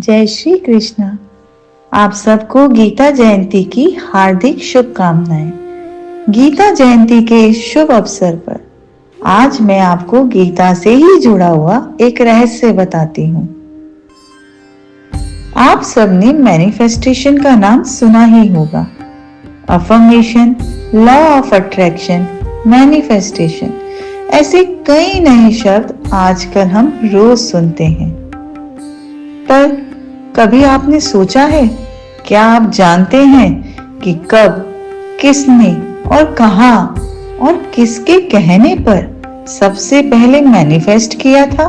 जय श्री कृष्ण। आप सबको गीता जयंती की हार्दिक शुभकामनाएं। गीता जयंती के शुभ अवसर पर आज मैं आपको गीता से ही जुड़ा हुआ एक रहस्य बताती हूँ। आप सबने मैनिफेस्टेशन का नाम सुना ही होगा। Affirmation, law of attraction, manifestation, ऐसे कई नए शब्द आजकल हम रोज सुनते हैं। पर कभी आपने सोचा है, क्या आप जानते हैं कि कब, किसने और कहां और किसके कहने पर सबसे पहले मैनिफेस्ट किया था?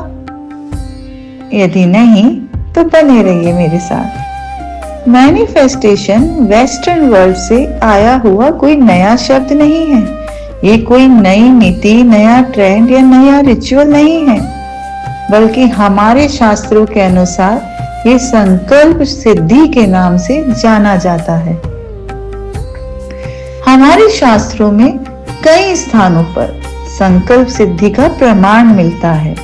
यदि नहीं तो बने रहिए मेरे साथ। मैनिफेस्टेशन वेस्टर्न वर्ल्ड से आया हुआ कोई नया शब्द नहीं है। ये कोई नई नीति, नया ट्रेंड या नया रिचुअल नहीं है, बल्कि हमारे शास्त्रों के अनुसार ये संकल्प सिद्धि के नाम से जाना जाता है। हमारे शास्त्रों में कई स्थानों पर संकल्प सिद्धि का प्रमाण मिलता है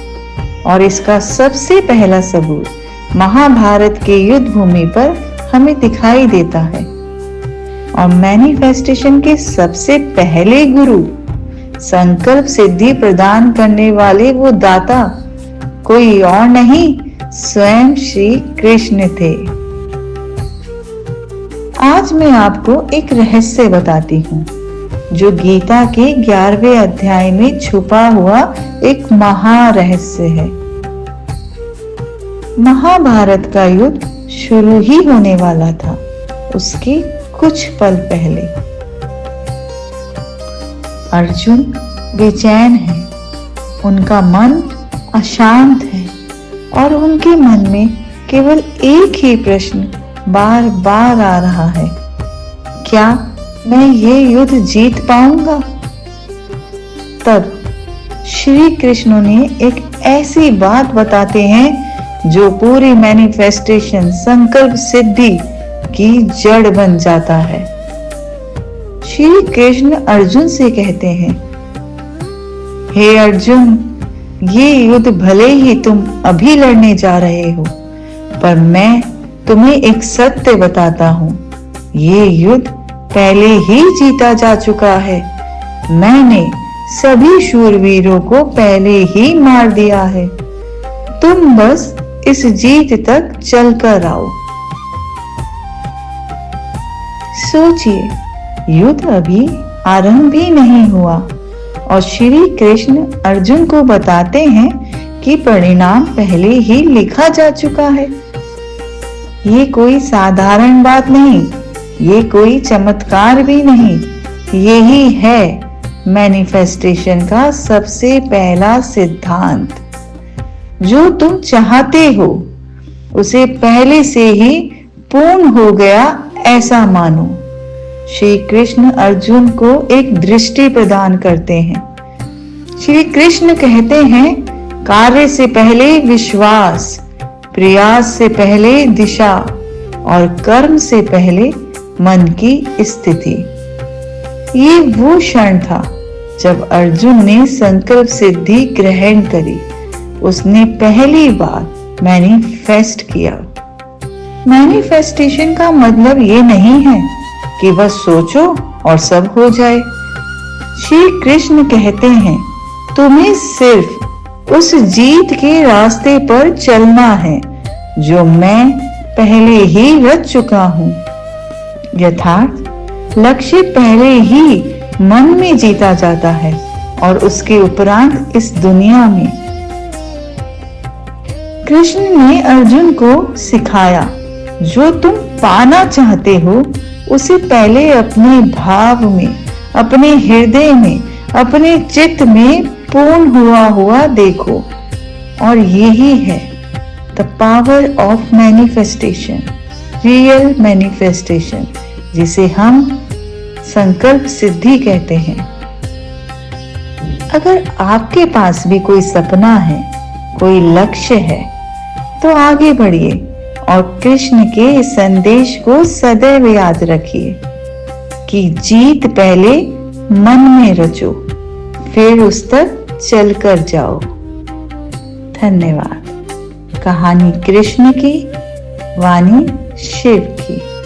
और इसका सबसे पहला सबूत महाभारत के युद्ध भूमि पर हमें दिखाई देता है। और मैनिफेस्टेशन के सबसे पहले गुरु, संकल्प सिद्धि प्रदान करने वाले वो दाता कोई और नहीं, स्वयं श्री कृष्ण थे। आज मैं आपको एक रहस्य बताती हूँ जो गीता के 11वें अध्याय में छुपा हुआ एक महारहस्य है। महाभारत का युद्ध शुरू ही होने वाला था। उसके कुछ पल पहले अर्जुन बेचैन है, उनका मन अशांत है और उनके मन में केवल एक ही प्रश्न बार बार आ रहा है, क्या मैं ये युद्ध जीत पाऊंगा? तब श्री कृष्ण ने एक ऐसी बात बताते हैं जो पूरी मैनिफेस्टेशन, संकल्प सिद्धि की जड़ बन जाता है। श्री कृष्ण अर्जुन से कहते हैं, हे अर्जुन, ये युद्ध भले ही तुम अभी लड़ने जा रहे हो, पर मैं तुम्हें एक सत्य बताता हूँ, ये युद्ध पहले ही जीता जा चुका है। मैंने सभी शूरवीरों को पहले ही मार दिया है। तुम बस इस जीत तक चलकर आओ। सोचिए, युद्ध अभी आरंभ भी नहीं हुआ और श्री कृष्ण अर्जुन को बताते हैं कि परिणाम पहले ही लिखा जा चुका है। ये कोई साधारण बात नहीं, ये कोई चमत्कार भी नहीं, यही है मैनिफेस्टेशन का सबसे पहला सिद्धांत। जो तुम चाहते हो उसे पहले से ही पूर्ण हो गया ऐसा मानो। श्री कृष्ण अर्जुन को एक दृष्टि प्रदान करते हैं। श्री कृष्ण कहते हैं, कार्य से पहले विश्वास, प्रयास से पहले दिशा और कर्म से पहले मन की स्थिति। ये वो क्षण था जब अर्जुन ने संकल्प सिद्धि ग्रहण करी। उसने पहली बार मैनिफेस्ट किया। मैनिफेस्टेशन का मतलब ये नहीं है कि बस सोचो और सब हो जाए। श्री कृष्ण कहते हैं, तुम्हें सिर्फ उस जीत के रास्ते पर चलना है जो मैं पहले ही रच चुका हूं। यथार्थ लक्ष्य पहले ही मन में जीता जाता है और उसके उपरांत इस दुनिया में। कृष्ण ने अर्जुन को सिखाया, जो तुम पाना चाहते हो उसे पहले अपने भाव में, अपने हृदय में, अपने चित्त में पूर्ण हुआ देखो। और यही है the power of manifestation, real manifestation, जिसे हम संकल्प सिद्धि कहते हैं। अगर आपके पास भी कोई सपना है, कोई लक्ष्य है, तो आगे बढ़िए और कृष्ण के इस संदेश को सदैव याद रखिए कि जीत पहले मन में रचो, फिर उस तक चलकर जाओ। धन्यवाद। कहानी कृष्ण की, वाणी शिव की।